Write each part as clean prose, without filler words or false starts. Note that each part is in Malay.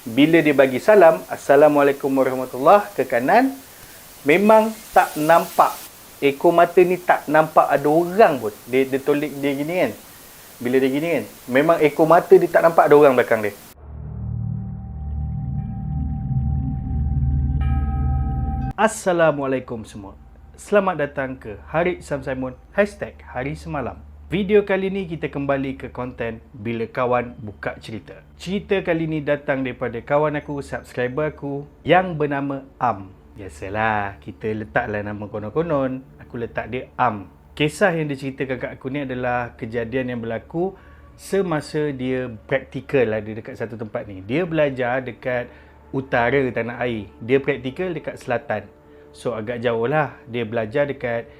Bila dia bagi salam, Assalamualaikum warahmatullahi ke kanan, memang tak nampak. Ekor mata ni tak nampak ada orang pun. Dia tolak dia gini kan. Bila dia gini kan, memang ekor mata dia tak nampak ada orang belakang dia. Assalamualaikum semua. Selamat datang ke Harik Sam Simon #Hari Semalam. Video kali ni kita kembali ke konten Bila Kawan Buka Cerita. Cerita kali ni datang daripada kawan aku, subscriber aku yang bernama Am. Biasalah, kita letaklah nama konon-konon. Aku letak dia Am. Kisah yang dia ceritakan kat aku ni adalah kejadian yang berlaku semasa dia praktikal ada dekat satu tempat ni. Dia belajar dekat utara tanah air. Dia praktikal dekat selatan. So agak jauh lah. Dia belajar dekat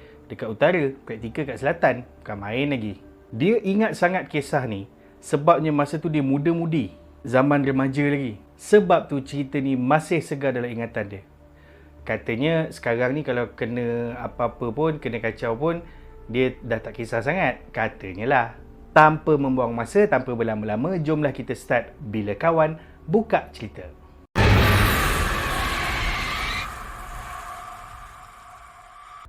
utara, praktikal kat selatan. Bukan main lagi. Dia ingat sangat kisah ni sebabnya masa tu dia muda-mudi, zaman remaja lagi. Sebab tu cerita ni masih segar dalam ingatan dia. Katanya sekarang ni kalau kena apa-apa pun, kena kacau pun, dia dah tak kisah sangat. Katanya lah. Tanpa membuang masa, tanpa berlama-lama, jomlah kita start Bila Kawan Buka Cerita.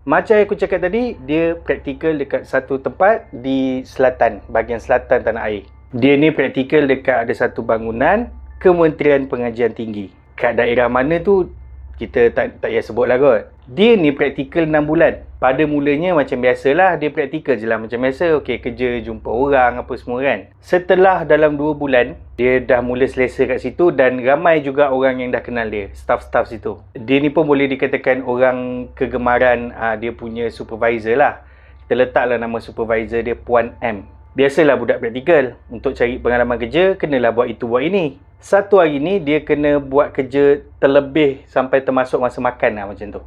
Macam aku cakap tadi, dia praktikal dekat satu tempat di selatan, bahagian selatan tanah air. Dia ni praktikal dekat ada satu bangunan Kementerian Pengajian Tinggi. Kat daerah mana tu, kita tak payah sebut lah kot. Dia ni praktikal 6 bulan. Pada mulanya macam biasalah, dia praktikal je lah macam biasa. Okey, kerja, jumpa orang, apa semua kan. Setelah dalam 2 bulan, dia dah mula selesa kat situ dan ramai juga orang yang dah kenal dia, staff-staff situ. Dia ni pun boleh dikatakan orang kegemaran dia punya supervisor lah. Kita letaklah nama supervisor dia Puan M. Biasalah budak praktikal, untuk cari pengalaman kerja, kenalah buat itu buat ini. Satu hari ni dia kena buat kerja terlebih sampai termasuk masa makan lah macam tu.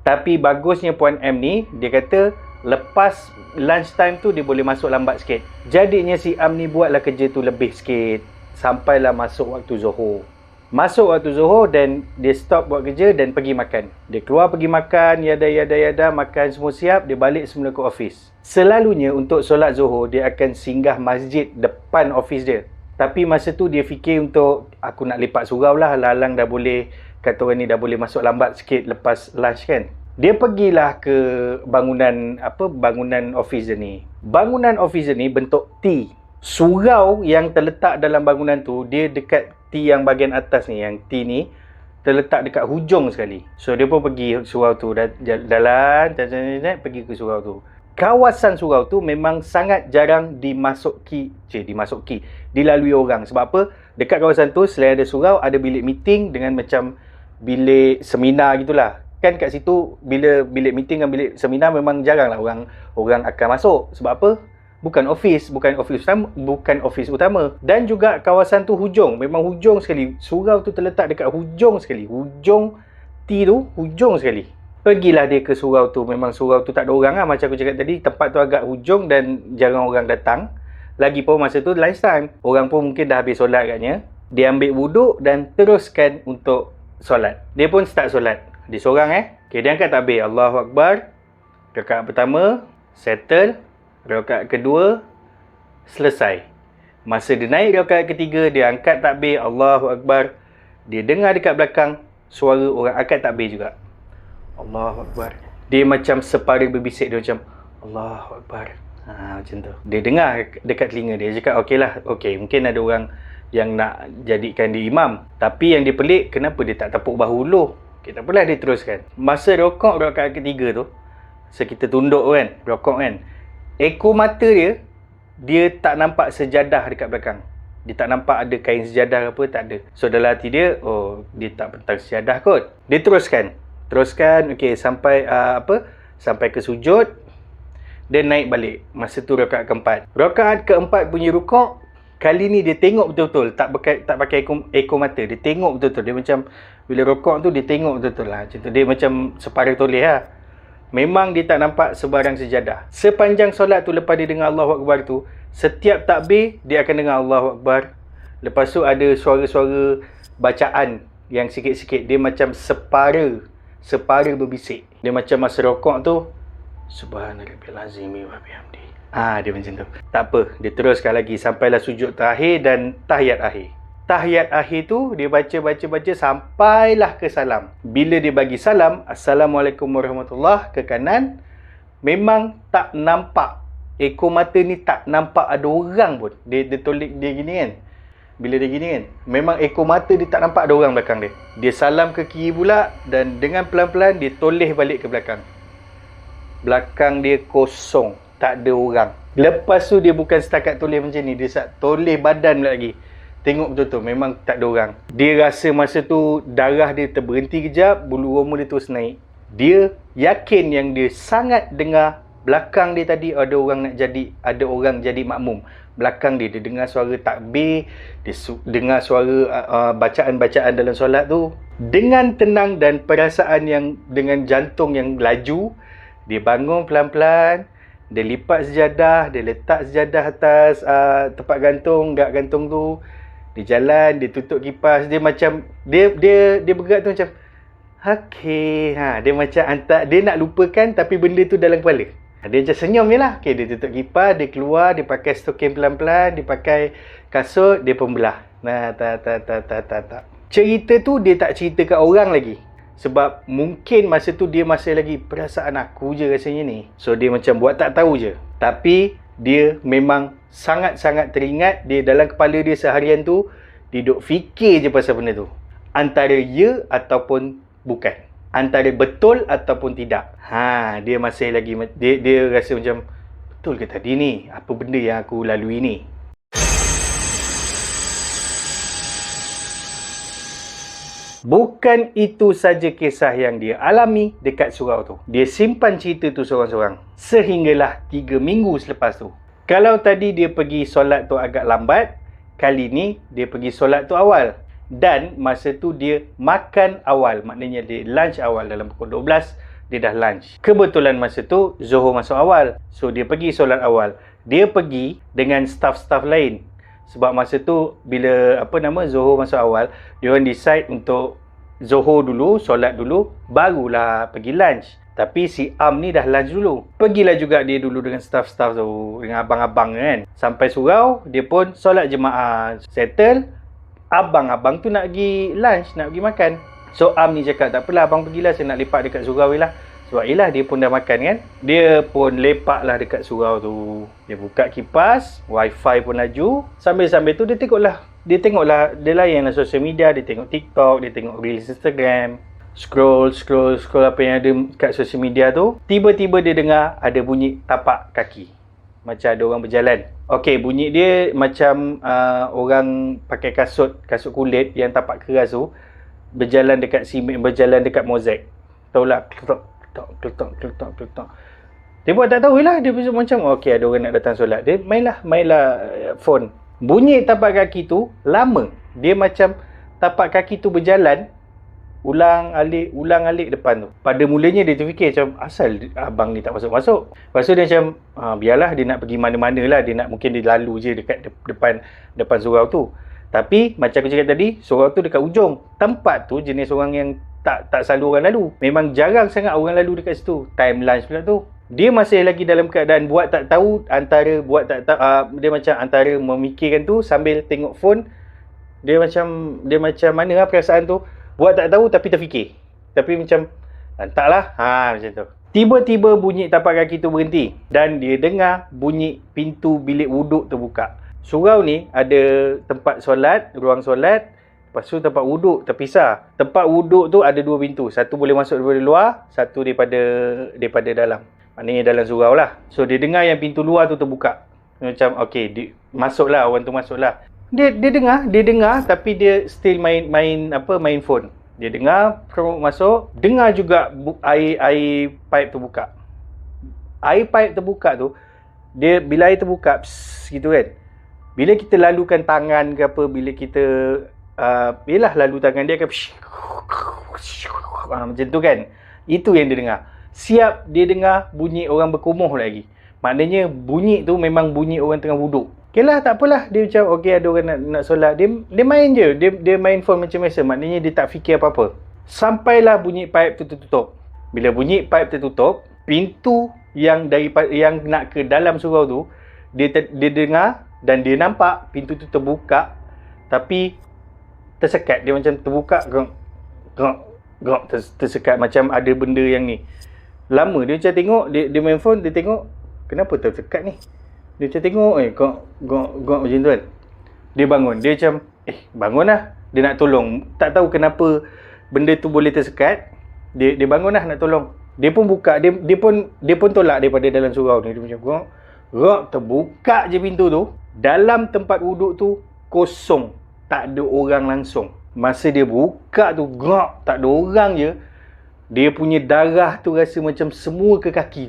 Tapi bagusnya Puan M ni, dia kata lepas lunch time tu dia boleh masuk lambat sikit. Jadinya si Am ni buatlah kerja tu lebih sikit sampailah masuk waktu Zuhur. Masuk waktu Zuhur dan dia stop buat kerja dan pergi makan. Dia keluar pergi makan, yada, makan semua siap, dia balik semula ke office. Selalunya untuk solat Zuhur, dia akan singgah masjid depan office dia. Tapi masa tu dia fikir untuk, aku nak lipat surau lah, lalang dah boleh, kata orang ni dah boleh masuk lambat sikit lepas lunch kan. Dia pergilah ke bangunan office dia ni. Bangunan office dia ni bentuk T. Surau yang terletak dalam bangunan tu, dia dekat T yang bahagian atas ni, yang T ni terletak dekat hujung sekali. So dia pun pergi surau tu, jalan, pergi ke surau tu. Kawasan surau tu memang sangat jarang dilalui orang. Sebab apa? Dekat kawasan tu selain ada surau, ada bilik meeting dengan macam bilik seminar gitulah. Kan kat situ bila bilik meeting dan bilik seminar memang jarang lah orang akan masuk. Sebab apa? Bukan office utama. Dan juga kawasan tu hujung, memang hujung sekali. Surau tu terletak dekat hujung sekali. Hujung T tu hujung sekali. Pergilah dia ke surau tu. Memang surau tu tak ada orang lah. Macam aku cakap tadi, tempat tu agak hujung dan jarang orang datang. Lagi pun masa tu lunch time. Orang pun mungkin dah habis solat katnya. Dia ambil wuduk dan teruskan untuk solat. Dia pun start solat. Dia seorang Okay, dia angkat takbir. Allahu Akbar. Rakaat pertama, settle. Rakaat kedua, selesai. Masa dia naik rakaat ketiga, dia angkat takbir. Allahu Akbar. Dia dengar dekat belakang suara orang angkat takbir juga. Allahu Akbar. Dia macam separa berbisik. Dia macam Allahu Akbar. Macam tu. Dia dengar dekat telinga dia. Dia cakap okey, mungkin ada orang yang nak jadikan dia imam. Tapi yang dia pelik, kenapa dia tak tepuk bahu dulu? Okay, tak apalah, dia teruskan. Masa rokok rakaat ketiga tu, kita tunduk kan, rokok kan, ekor mata dia tak nampak sejadah dekat belakang. Dia tak nampak ada kain sejadah apa, tak ada. So dalam hati dia, dia tak pentang sejadah kot. Dia teruskan, okey, sampai sampai ke sujud. Dia naik balik. Masa tu rakaat keempat. Rakaat keempat punya rukuk, kali ni dia tengok betul-betul, tak pakai ekor mata. Dia tengok betul-betul. Dia macam bila rukuk tu dia tengok betul-betul lah. Macam tu. Dia macam separa toleh lah. Memang dia tak nampak sebarang sejadah. Sepanjang solat tu, lepas dia dengar Allahu Akbar tu, setiap takbir dia akan dengar Allahu Akbar. Lepas tu ada suara-suara bacaan yang sikit-sikit. Dia macam separa berbisik. Dia macam masa rokok tu, Subhanallahil azim wa bihamdi. Dia macam tu. Tak apa, dia teruskan lagi sampailah sujud terakhir dan tahiyat akhir. tahiyat akhir tu dia baca sampailah ke salam. Bila dia bagi salam, Assalamualaikum warahmatullahi ke kanan, memang tak nampak. Ekor mata ni tak nampak ada orang pun. Dia tolik dia gini kan. Bila dia gini kan, memang ekor mata dia tak nampak ada orang belakang dia. Dia salam ke kiri pula dan dengan pelan-pelan dia toleh balik ke belakang. Belakang dia kosong, tak ada orang. Lepas tu dia bukan setakat toleh macam ni, dia toleh badan pula lagi. Tengok betul-betul memang tak ada orang. Dia rasa masa tu darah dia terberhenti kejap, bulu roma dia terus naik. Dia yakin yang dia sangat dengar belakang dia tadi ada orang jadi makmum. Belakang dia dengar suara takbir, dia dengar suara bacaan-bacaan dalam solat tu. Dengan tenang dan perasaan yang dengan jantung yang laju, dia bangun pelan-pelan, dia lipat sejadah, dia letak sejadah atas tempat gantung, gak gantung tu. Dia jalan, dia tutup kipas, dia macam dia bergerak tu macam okey, dia macam dia nak lupakan tapi benda tu dalam kepala. Dia macam senyum je lah. Okay, dia tutup kipas, dia keluar, dia pakai stokin pelan-pelan, dia pakai kasut, dia pembelah. Tak. Cerita tu dia tak cerita kat orang lagi. Sebab mungkin masa tu dia masih lagi perasaan aku je rasanya ni. So dia macam buat tak tahu je. Tapi dia memang sangat-sangat teringat. Dia dalam kepala dia seharian tu, dia duk fikir je pasal benda tu. Antara ya ataupun bukan. Antara betul ataupun tidak. Dia masih lagi dia rasa macam betul ke tadi ni? Apa benda yang aku lalui ni? Bukan itu saja kisah yang dia alami dekat surau tu. Dia simpan cerita tu seorang-seorang. Sehinggalah 3 minggu selepas tu. Kalau tadi dia pergi solat tu agak lambat, kali ni dia pergi solat tu awal. Dan masa tu dia makan awal. Maknanya dia lunch awal. Dalam pukul 12 dia dah lunch. Kebetulan masa tu Zohor masuk awal. So dia pergi solat awal. Dia pergi dengan staff-staff lain. Sebab masa tu bila Zohor masuk awal, dia orang decide untuk Zohor dulu, solat dulu, barulah pergi lunch. Tapi si Am ni dah lunch dulu. Pergilah juga dia dulu dengan staff-staff tu, dengan abang-abang kan. Sampai surau, dia pun solat jemaah. Settle. Abang-abang tu nak pergi lunch, nak pergi makan. So Am ni cakap, tak apalah abang pergilah, saya nak lepak dekat surau lah. Sebab yelah dia pun dah makan kan. Dia pun lepak lah dekat surau tu. Dia buka kipas, wifi pun laju. Sambil-sambil tu dia tengoklah, dia layanlah sosial media. Dia tengok TikTok, dia tengok Reels Instagram. Scroll apa yang ada kat sosial media tu. Tiba-tiba dia dengar ada bunyi tapak kaki. Macam ada orang berjalan. Okey, bunyi dia macam orang pakai kasut kulit yang tapak keras tu berjalan dekat simen, berjalan dekat mozaik. Tahulah, kletok. Dia buat tak tahulah, dia macam okey ada orang nak datang solat. Dia mainlah phone. Bunyi tapak kaki tu lama. Dia macam tapak kaki tu berjalan ulang alik depan tu. Pada mulanya dia terfikir macam asal abang ni tak masuk-masuk. Lepas tu dia macam biarlah dia nak pergi mana-mana lah. Mungkin dia lalu je dekat depan surau tu. Tapi macam aku cakap tadi, surau tu dekat ujung. Tempat tu jenis orang yang tak selalu orang lalu. Memang jarang sangat orang lalu dekat situ. Time lunch pula tu. Dia masih lagi dalam keadaan buat tak tahu, dia macam antara memikirkan tu sambil tengok phone. Dia macam mana lah perasaan tu. Buat tak tahu tapi terfikir. Tapi macam taklah. Macam tu. Tiba-tiba bunyi tapak kaki tu berhenti. Dan dia dengar bunyi pintu bilik wuduk terbuka. Surau ni ada tempat solat, ruang solat. Lepas tu tempat wuduk terpisah. Tempat wuduk tu ada 2 pintu. Satu boleh masuk daripada luar, satu daripada dalam. Maknanya dalam surau lah. So dia dengar yang pintu luar tu terbuka. Macam okey, masuklah, orang tu masuklah. Dia dengar tapi dia still main phone. Dia dengar masuk, dengar juga air pipe terbuka. Air pipe terbuka tu, bila air terbuka gitu kan. Bila kita lalukan tangan ke apa, bila kita lalu tangan dia akan macam tu kan. Itu yang dia dengar. Siap dia dengar bunyi orang berkumuh lagi. Maknanya bunyi tu memang bunyi orang tengah wuduk. Okay lah, tak apalah. Dia macam, okay ada orang nak solat. Dia main je. Dia main phone macam biasa. Maknanya dia tak fikir apa-apa. Sampailah bunyi pipe tu tertutup. Bila bunyi pipe tertutup, pintu yang nak ke dalam surau tu, dia dengar dan dia nampak pintu tu terbuka. Tapi tersekat. Dia macam terbuka, tersekat macam ada benda yang ni. Lama dia macam tengok, dia main phone, dia tengok, kenapa tersekat ni? Dia macam tengok, macam tu kan. Dia bangun, dia macam, bangun lah. Dia nak tolong. Tak tahu kenapa benda tu boleh tersekat. Dia bangun lah nak tolong. Dia pun buka, dia pun tolak daripada dalam surau ni. Dia macam, terbuka je pintu tu. Dalam tempat wuduk tu, kosong. Tak ada orang langsung. Masa dia buka tu, tak ada orang je. Dia punya darah tu rasa macam semua ke kaki.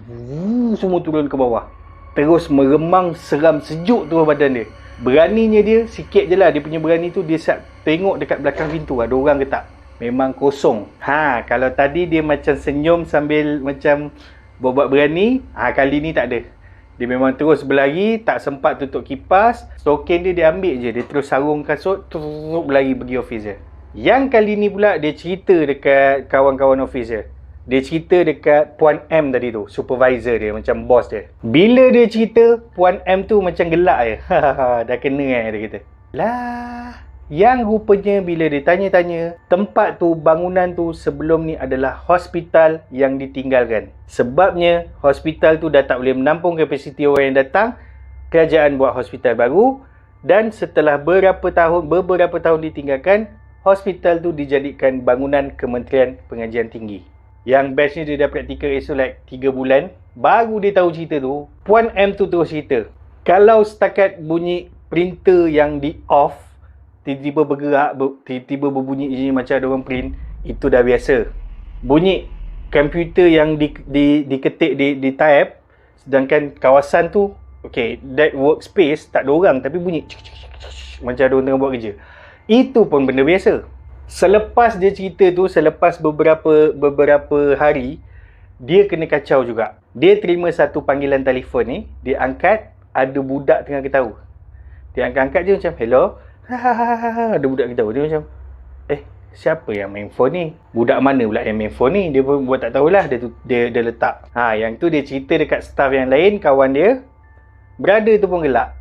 Semua turun ke bawah. Terus meremang seram sejuk tu badan dia. Beraninya dia, sikit je lah dia punya berani tu. Dia tengok dekat belakang pintu ada orang ke tak. Memang kosong. Kalau tadi dia macam senyum sambil macam buat berani. Kali ni tak ada. Dia memang terus berlari, tak sempat tutup kipas. Token dia ambil je. Dia terus sarung kasut, terus berlari pergi office dia. Yang kali ni pula dia cerita dekat kawan-kawan office dia. Dia cerita dekat Puan M tadi tu, supervisor dia, macam boss dia. Bila dia cerita, Puan M tu macam gelak je. Dah kena dia kata. Lah, yang rupanya bila dia tanya-tanya, tempat tu, bangunan tu sebelum ni adalah hospital yang ditinggalkan. Sebabnya hospital tu dah tak boleh menampung kapasiti orang yang datang. Kerajaan buat hospital baru, dan setelah beberapa tahun ditinggalkan, hospital tu dijadikan bangunan Kementerian Pengajian Tinggi. Yang bestnya dia dah praktikal esok like 3 bulan. Baru dia tahu cerita tu. Puan M tu terus cerita. Kalau setakat bunyi printer yang di off, tiba-tiba bergerak, tiba-tiba berbunyi je macam ada orang print, itu dah biasa. Bunyi komputer yang diketik, di type, sedangkan kawasan tu, that workspace tak ada orang tapi bunyi macam ada orang tengah buat kerja. Itu pun benda biasa. Selepas dia cerita tu, selepas beberapa hari, dia kena kacau juga. Dia terima satu panggilan telefon ni, dia angkat, ada budak tengah ketawa. Dia angkat je macam, hello. Ada budak ketawa. Dia macam, siapa yang main phone ni? Budak mana pula yang main phone ni? Dia pun buat tak tahulah, dia letak. Yang tu dia cerita dekat staff yang lain, kawan dia. Brother tu pun gelak.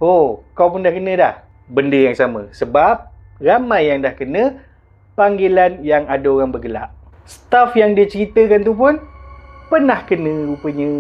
Kau pun dah kena dah. Benda yang sama. Sebab ramai yang dah kena panggilan yang ada orang bergelak. Staff yang dia ceritakan tu pun pernah kena rupanya.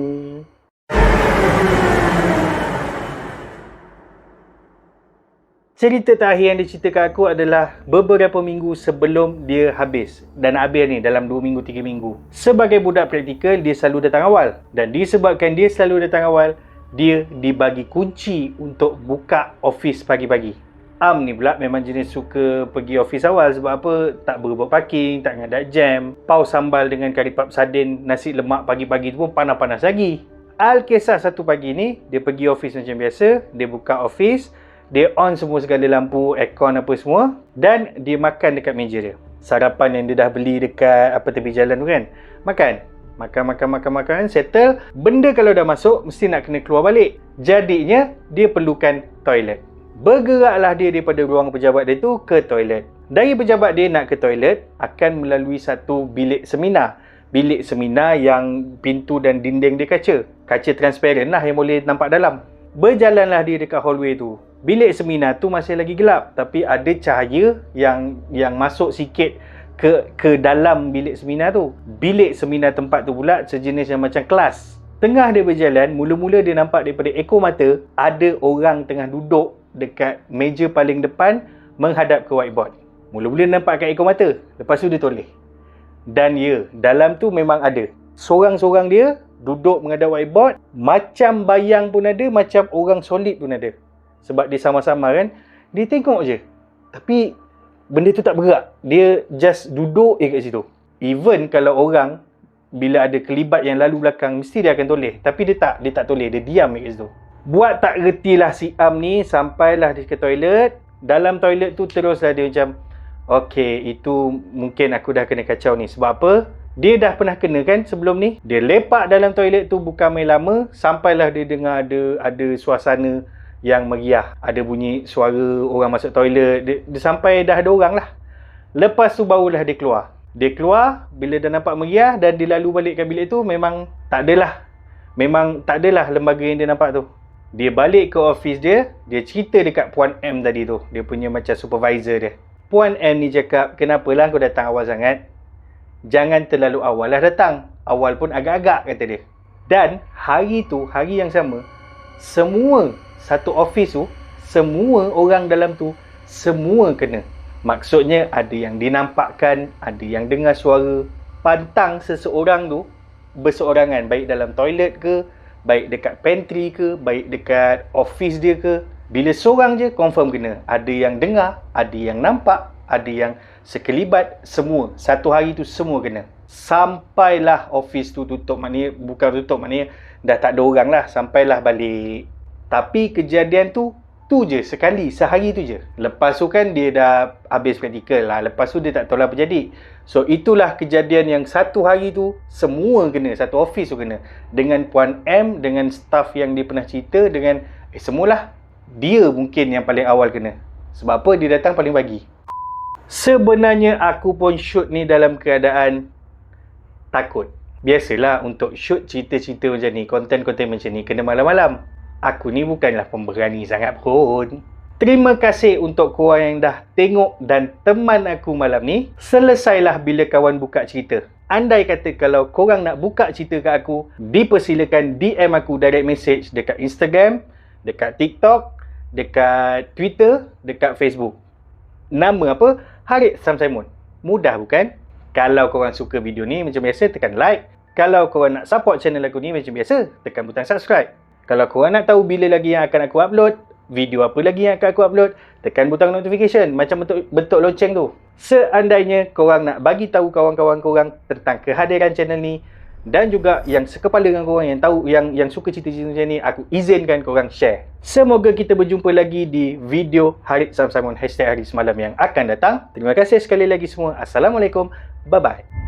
Cerita terakhir yang dia ceritakan aku adalah beberapa minggu sebelum dia habis. Dan habis ni dalam 2 minggu, 3 minggu. Sebagai budak praktikal, dia selalu datang awal. Dan disebabkan dia selalu datang awal, dia dibagi kunci untuk buka office pagi-pagi. Am ni pula memang jenis suka pergi office awal. Sebab apa? Tak berebut parking, tak ngadak jam. Paus sambal dengan kari pap sardin, nasi lemak pagi-pagi tu pun panas-panas lagi. Al-Kisah satu pagi ni, dia pergi office macam biasa. Dia buka office, dia on semua segala lampu, aircon apa semua. Dan dia makan dekat meja dia. Sarapan yang dia dah beli dekat tepi jalan tu kan. Makan, settle. Benda kalau dah masuk, mesti nak kena keluar balik. Jadinya, dia perlukan toilet. Bergeraklah dia daripada ruang pejabat dia tu ke toilet. Dari pejabat dia nak ke toilet, akan melalui satu bilik seminar. Bilik seminar yang pintu dan dinding dia kaca. Kaca transparent lah yang boleh nampak dalam. Berjalanlah dia dekat hallway tu. Bilik seminar tu masih lagi gelap. Tapi ada cahaya yang masuk sikit ke dalam bilik seminar tu. Bilik seminar tempat tu pula sejenis yang macam kelas. Tengah dia berjalan, mula-mula dia nampak daripada ekor mata ada orang tengah duduk dekat meja paling depan menghadap ke whiteboard. Mula-mula dia nampak kat ekor mata. Lepas tu dia toleh. Dan dalam tu memang ada. Seorang-seorang dia duduk menghadap whiteboard. Macam bayang pun ada, macam orang solid pun ada. Sebab dia sama-sama kan. Dia tengok je. Tapi benda tu tak bergerak. Dia just duduk kat situ. Even kalau orang bila ada kelibat yang lalu belakang, mesti dia akan toleh. Tapi dia tak toleh. Dia diam kat situ. Buat tak retilah si Am ni, sampailah dia ke toilet. Dalam toilet tu teruslah dia macam, itu mungkin aku dah kena kacau ni. Sebab apa? Dia dah pernah kena kan sebelum ni. Dia lepak dalam toilet tu bukan main lama. Sampailah dia dengar ada suasana yang meriah. Ada bunyi suara orang masuk toilet. Dia sampai dah ada orang lah. Lepas tu barulah dia keluar. Dia keluar, bila dah nampak meriah dan dia lalu balikkan bilik tu, memang tak adalah lembaga yang dia nampak tu. Dia balik ke office dia cerita dekat Puan M tadi tu. Dia punya macam supervisor dia. Puan M ni cakap, kenapalah kau datang awal sangat? Jangan terlalu awal lah datang. Awal pun agak-agak, kata dia. Dan hari tu, hari yang sama, semua satu office tu, semua orang dalam tu, semua kena. Maksudnya ada yang dinampakkan, ada yang dengar suara pantang seseorang tu berseorangan, baik dalam toilet ke, baik dekat pantry ke, baik dekat office dia ke. Bila seorang je, confirm kena. Ada yang dengar, ada yang nampak, ada yang sekelibat, semua. Satu hari tu semua kena. Sampailah office tu tutup, maknanya, bukan tutup, maknanya dah tak ada orang lah. Sampailah balik. Tapi kejadian tu je sekali, sehari tu je. Lepas tu kan dia dah habis praktikal lah. Lepas tu dia tak tahu lah apa jadi. So itulah kejadian yang satu hari tu semua kena, satu office tu kena. Dengan Puan M, dengan staff yang dia pernah cerita, dengan semualah. Dia mungkin yang paling awal kena. Sebab apa? Dia datang paling pagi. Sebenarnya aku pun shoot ni dalam keadaan takut. Biasalah untuk shoot cerita-cerita macam ni, konten-konten macam ni, kena malam-malam. Aku ni bukanlah pemberani sangat pun. Terima kasih untuk korang yang dah tengok dan teman aku malam ni. Selesailah bila kawan buka cerita. Andai kata kalau korang nak buka cerita kat aku, dipersilakan DM aku direct message dekat Instagram, dekat TikTok, dekat Twitter, dekat Facebook. Nama apa? Harith Samsaimon. Mudah bukan? Kalau korang suka video ni macam biasa, tekan like. Kalau korang nak support channel aku ni macam biasa, tekan butang subscribe. Kalau korang nak tahu bila lagi yang akan aku upload, video apa lagi yang akan aku upload, tekan butang notification macam bentuk lonceng tu. Seandainya korang nak bagi tahu kawan-kawan korang tentang kehadiran channel ni, dan juga yang sekepala dengan korang yang tahu, yang suka cerita-cerita macam ni, aku izinkan korang share. Semoga kita berjumpa lagi di video Harith Samsaimon #hari semalam yang akan datang. Terima kasih sekali lagi semua. Assalamualaikum. Bye-bye.